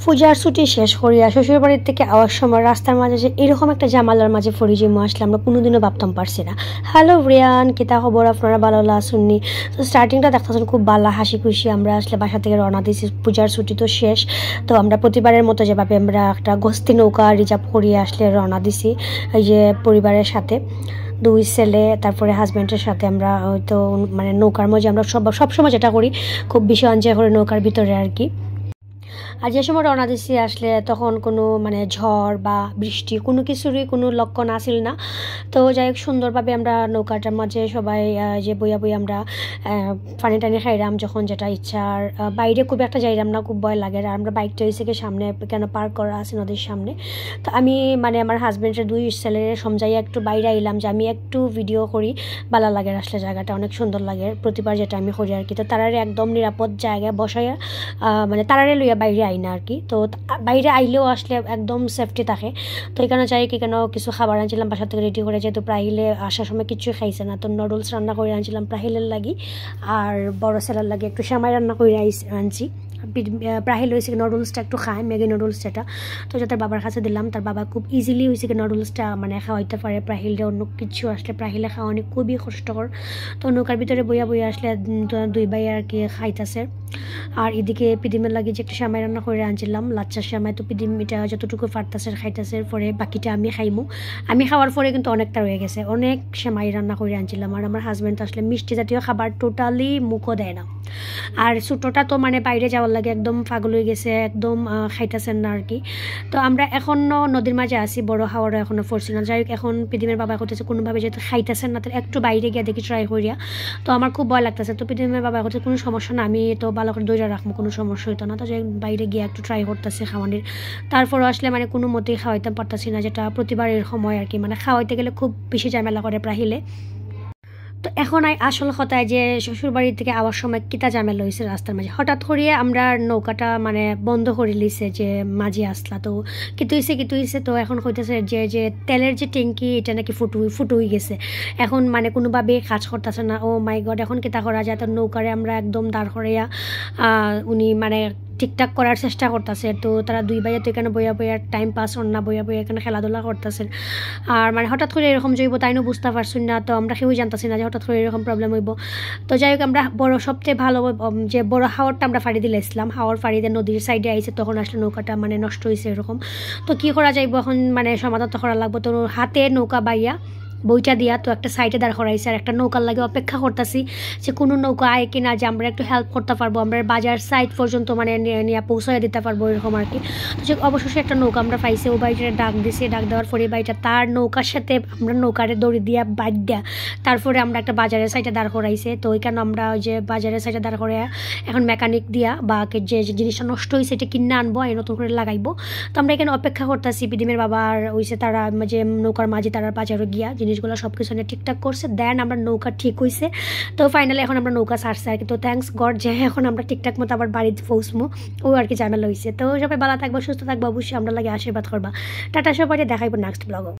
পূজার ছুটি শেষ করিয়া শ্বশুর বাড়ির থেকে আওয়ার সময় রাস্তার মাঝে যে এরকম একটা জামালার মাঝে ফরিজিমো আসলে আমরা কোনোদিনও ভাবতাম পারছি না। হ্যালো রিয়ান, কিতা খবর? আপনারা ভালো শুননি? তো স্টার্টিংটা দেখতেছেন খুব ভালো, হাসি খুশি। আমরা আসলে বাসা থেকে রওনা দিয়েছি, পূজার ছুটি তো শেষ। তো আমরা প্রতিবারের মতো যেভাবে আমরা একটা গস্তি নৌকা রিজার্ভ করিয়ে আসলে রওনা দিছি এই যে পরিবারের সাথে, দুই ছেলে তারপরে হাজব্যান্ডের সাথে। আমরা হয়তো মানে নৌকার মধ্যে আমরা সবসময় যেটা করি, খুব বেশি এনজয় করি নৌকার ভিতরে আর কি। আর যে সময় রওনা দিছি আসলে তখন কোনো মানে ঝড় বা বৃষ্টি কোনো কিছুরই কোনো লক্ষণ আসিল না। তো যাই হোক সুন্দরভাবে আমরা নৌকাটার মাঝে সবাই যে বইয়া আমরা পানি টানি খাইলাম যখন যেটা ইচ্ছা। আর বাইরে খুব একটা যাইলাম না, খুব ভয় লাগে। আর আমরা বাইকটা হয়েছে কি সামনে কেন পার্ক করা আছে নদীর সামনে। তো আমি মানে আমার হাজব্যান্ডের দুই ছেলের সমঝাইয়া একটু বাইরে আইলাম যে আমি একটু ভিডিও করি, ভালো লাগে আসলে জায়গাটা অনেক সুন্দর লাগে প্রতিবার যেটা আমি করি আর কি। তো তারারে একদম নিরাপদ জায়গায় বসাইয়া মানে তারারে লইয়া বাইরে আই না আর কি। তো বাইরে আইলেও আসলে একদম সেফটি থাকে। তো এখানে যাই কি কেন কিছু খাবার আনছিলাম বাসা থেকে রেডি করে, যেহেতু প্রাহিলে আসার সময় কিছু খাইছে না। তো নুডলস রান্না করে আনছিলাম প্রাহিলের লাগি, আর বড় ছেলের লাগে একটু সেমাই রান্না করে আনছি। প্রাহিল হয়েছে নুডলসটা একটু খায়, ম্যাগি নুডলস যেটা। তো তার বাবার কাছে দিলাম, তার বাবা খুব ইজিলি হয়েছে কি নুডলসটা মানে খাওয়াইতে পারে। প্রাহিলে অন্য কিছু আসলে প্রাহিলে খাওয়ানি খুবই কষ্টকর। তো নৌকার ভিতরে বইয়া আসলে দুই ভাই আর কি খাইতেছে। আর এদিকে পিদিমের লাগে যে একটা সেমাই রান্না করে আনছিলাম, লাচ্চা সেমাই। তো পিদিম এটা যতটুকু পারতাছে খাইতেছে, পরে বাকিটা আমি খাইমু। আমি খাওয়ার পরে কিন্তু অনেকটা রয়ে গেছে, অনেক সেমাই রান্না করে আনছিলাম। আর আমার হাজব্যান্ড আসলে মিষ্টি জাতীয় খাবার টোটালি মুখও দেয় না। আর ছোটোটা তো মানে বাইরে যাওয়ার লাগে একদম পাগল হয়ে গেছে, একদম খাইতেছেন না আর কি। তো আমরা এখনও নদীর মাঝে আছি, বড় হাওয়ারও এখনও পড়ছি না। যাই হোক এখন পিদিমের বাবা করতেছে কোনোভাবে যেহেতু খাইতেছেন না, তাহলে একটু বাইরে গিয়ে দেখি ট্রাই করিয়া। তো আমার খুব ভয় লাগতেছে। তো পিদিমের বাবা করতে কোনো সমস্যা না, আমি তো ভালো করে দইটা রাখবো, কোনো সমস্যা হইতো না। তো যাই বাইরে গিয়ে একটু ট্রাই করতেছে খাওয়ানির। তারপরও আসলে মানে কোনো মতেই খাওয়াইতে পারতেছি না, যেটা প্রতিবারের সময় আর কি। মানে খাওয়াইতে গেলে খুব বেশি ঝামেলা করে প্রাহিলে। তো এখন আসল কথায় যে শ্বশুর বাড়ি থেকে আওয়ার সময় কিতা ঝামেলা হয়েছে রাস্তার মাঝে, হঠাৎ করিয়ে আমরা নৌকাটা মানে বন্ধ করে লিছে যে মাঝে আসলা। তো কিতু হয়েছে তো এখন কইতেছে যে তেলের যে ট্যাঙ্কি এটা নাকি ফুটো হয়ে গেছে। এখন মানে কোনোভাবে কাজ করতেছে না। ও মাই গড, এখন কিতা করা যায়? তো নৌকারে আমরা একদম দাঁড় করাইয়া উনি মানে ঠিকঠাক করার চেষ্টা করতেছে। তো তারা দুই ভাইয়া তো এখানে বইয়া টাইম পাস হন না, বইয়া এখানে খেলাধুলা করতেছেন। আর মানে হঠাৎ করে এরকম যাইব তাইনও বুঝতে পারছি না। তো আমরা কেউই জানতেছি না যে হঠাৎ করে এরকম প্রবলেম হইব। তো যাই হোক আমরা সবচেয়ে ভালো যে বড় হাওয়ারটা আমরা ফাড়ি দিলাম, হাওয়ার ফাড়ি দিয়ে নদীর সাইডে আইছে, তখন আসলে নৌকাটা মানে নষ্ট হয়েছে এরকম। তো কী করা যাইব এখন, মানে সমাধান তো করা লাগবো। তো হাতে নৌকা বাইয়া বইটা দিয়া তো একটা সাইডে দাঁড় করাইছে, আর একটা নৌকার লাগে অপেক্ষা করতেছি যে কোনো নৌকা আয় কিনা, যে আমরা একটু হেল্প করতে পারবো, আমরা বাজার সাইড পর্যন্ত মানে নিয়ে পৌঁছায় দিতে পারবো এরকম আর কি। তো সে অবশেষে একটা নৌকা আমরা পাইছি, ও বাড়িটা ডাক দিছে, ডাক দেওয়ার পরে বাড়িটা তার নৌকার সাথে আমরা নৌকারে দড়ি দিয়া বাইর দেয়া, তারপরে আমরা একটা বাজারের সাইডে দাঁড় করাইছে। তো ওইখানে আমরা ওই যে বাজারের সাইডে দাঁড় করে এখন মেকানিক দিয়া বা যে জিনিসটা নষ্ট হয়েছে এটা কিনে আনবো, এই নতুন করে লাগাইবো। তো আমরা এখানে অপেক্ষা করতেছি। পিদিমের বাবার হয়েছে তারা যে নৌকার মাঝে তারা বাজারে গিয়া জিনিসগুলো সব কিছু ঠিকঠাক করছে, দেন আমরা নৌকা ঠিক হয়েছে। তো ফাইনালি এখন আমরা নৌকা ছাড়ছে আর কি। তো থ্যাংকস গড যে এখন আমরা ঠিকঠাক মতো আবার বাড়িতে পৌঁছবো, ও আর কি ঝামেলা হয়েছে। তো সবাই ভালো থাকবো, সুস্থ থাকবো, অবশ্যই আমরা লাগে আশীর্বাদ করবা। টাটা, সবাই দেখাইবো নেক্সট ব্লগ।